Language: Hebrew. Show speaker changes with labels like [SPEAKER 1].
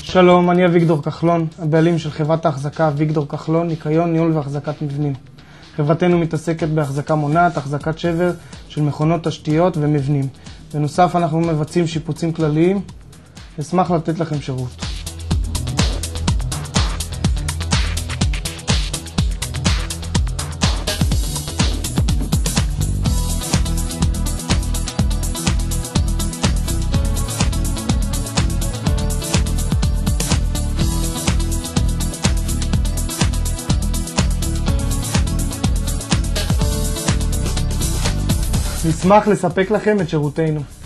[SPEAKER 1] שלום, אני אביגדור כחלון, הבעלים של חברת ההחזקה אביגדור כחלון, ניקיון, ניהול והחזקת מבנים. חברתנו מתעסקת בהחזקה מונעת, החזקת שבר של מכונות תשתיות ומבנים. בנוסף אנחנו מבצעים שיפוצים כלליים. נשמח לתת לכם שירות. נשמח לספק לכם את שירותינו.